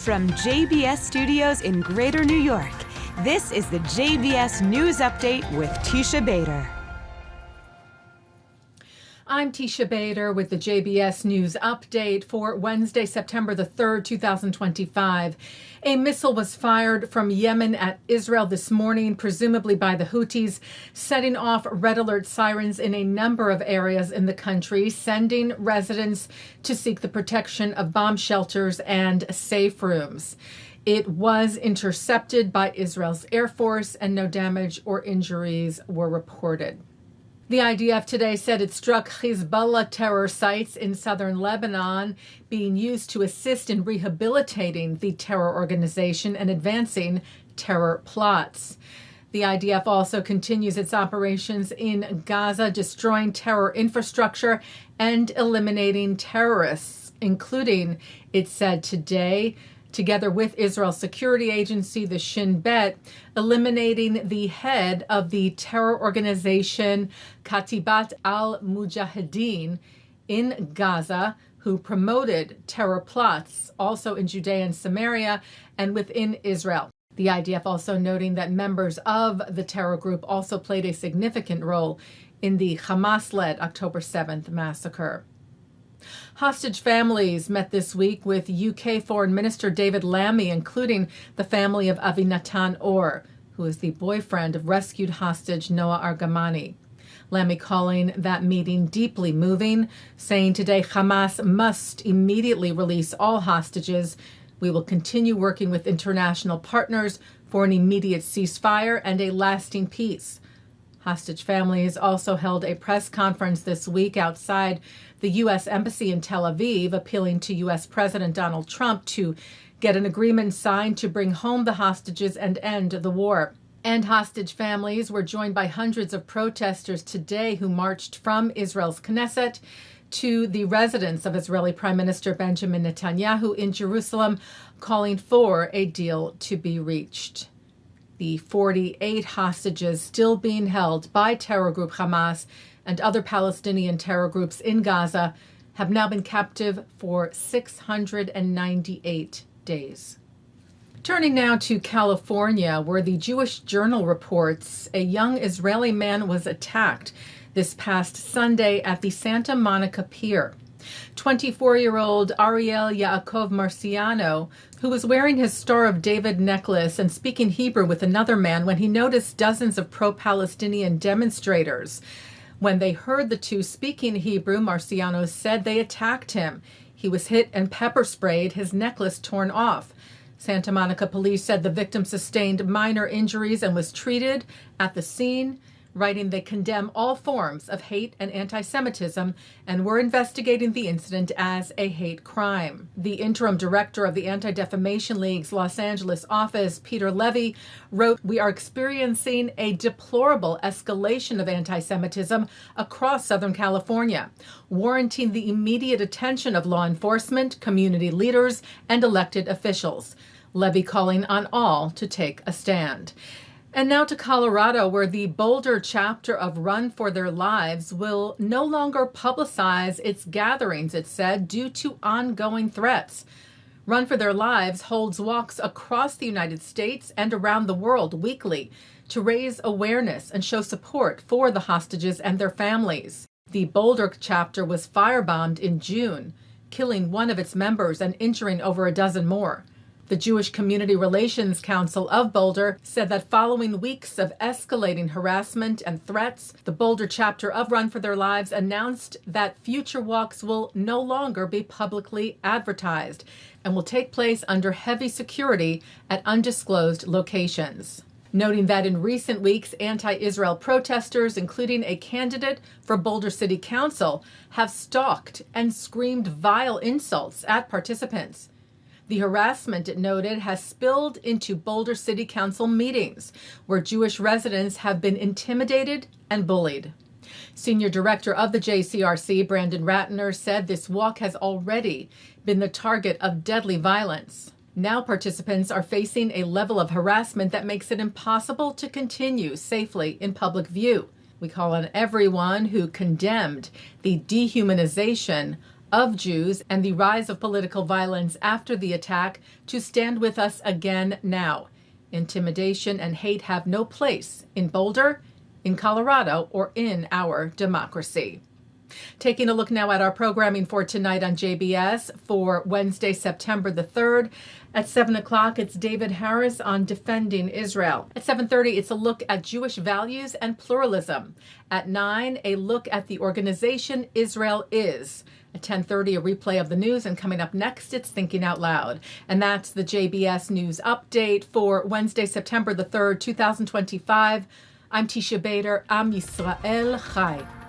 From JBS Studios in Greater New York, this is the JBS News Update with Teisha Bader. I'm Teisha Bader with the JBS News Update for Wednesday, September the 3rd, 2025. A missile was fired from Yemen at Israel this morning, presumably by the Houthis, setting off red alert sirens in a number of areas in the country, sending residents to seek the protection of bomb shelters and safe rooms. It was intercepted by Israel's Air Force, and no damage or injuries were reported. The IDF today said it struck Hezbollah terror sites in southern Lebanon, being used to assist in rehabilitating the terror organization and advancing terror plots. The IDF also continues its operations in Gaza, destroying terror infrastructure and eliminating terrorists, including, it said today, together with Israel's security agency, the Shin Bet, eliminating the head of the terror organization Katibat al-Mujahideen in Gaza, who promoted terror plots also in Judea and Samaria and within Israel. The IDF also noting that members of the terror group also played a significant role in the Hamas-led October 7th massacre. Hostage families met this week with UK Foreign Minister David Lammy, including the family of Avinatan Or, who is the boyfriend of rescued hostage Noah Argamani. Lammy calling that meeting deeply moving, saying today Hamas must immediately release all hostages. We will continue working with international partners for an immediate ceasefire and a lasting peace. Hostage families also held a press conference this week outside the U.S. Embassy in Tel Aviv, appealing to U.S. President Donald Trump to get an agreement signed to bring home the hostages and end the war. And hostage families were joined by hundreds of protesters today who marched from Israel's Knesset to the residence of Israeli Prime Minister Benjamin Netanyahu in Jerusalem, calling for a deal to be reached. The 48 hostages still being held by terror group Hamas and other Palestinian terror groups in Gaza have now been captive for 698 days. Turning now to California, where the Jewish Journal reports a young Israeli man was attacked this past Sunday at the Santa Monica Pier. 24-year-old Ariel Yaakov Marciano, who was wearing his Star of David necklace and speaking Hebrew with another man when he noticed dozens of pro-Palestinian demonstrators. When they heard the two speaking Hebrew, Marciano said they attacked him. He was hit and pepper sprayed, his necklace torn off. Santa Monica police said the victim sustained minor injuries and was treated at the scene, writing they condemn all forms of hate and anti-Semitism and were investigating the incident as a hate crime. The interim director of the Anti-Defamation League's Los Angeles office, Peter Levy, wrote, "We are experiencing a deplorable escalation of anti-Semitism across Southern California, warranting the immediate attention of law enforcement, community leaders, and elected officials." Levy calling on all to take a stand. And now to Colorado, where the Boulder chapter of Run for Their Lives will no longer publicize its gatherings, it said, due to ongoing threats. Run for Their Lives holds walks across the United States and around the world weekly to raise awareness and show support for the hostages and their families. The Boulder chapter was firebombed in June, killing one of its members and injuring over a dozen more. The Jewish Community Relations Council of Boulder said that following weeks of escalating harassment and threats, the Boulder chapter of Run for Their Lives announced that future walks will no longer be publicly advertised and will take place under heavy security at undisclosed locations. Noting that in recent weeks, anti-Israel protesters, including a candidate for Boulder City Council, have stalked and screamed vile insults at participants. The harassment, it noted, has spilled into Boulder City Council meetings, where Jewish residents have been intimidated and bullied. Senior Director of the JCRC, Brandon Ratner, said this walk has already been the target of deadly violence. Now participants are facing a level of harassment that makes it impossible to continue safely in public view. We call on everyone who condemned the dehumanization of Jews and the rise of political violence after the attack to stand with us again now. Intimidation and hate have no place in Boulder, in Colorado, or in our democracy. Taking a look now at our programming for tonight on JBS for Wednesday, September the 3rd. At 7 o'clock, it's David Harris on Defending Israel. At 7:30, it's a look at Jewish values and pluralism. At 9, a look at the organization Israel Is. At 10:30, a replay of the news, and coming up next, it's Thinking Out Loud. And that's the JBS News Update for Wednesday, September the 3rd, 2025. I'm Teisha Bader. Am Yisrael Chai.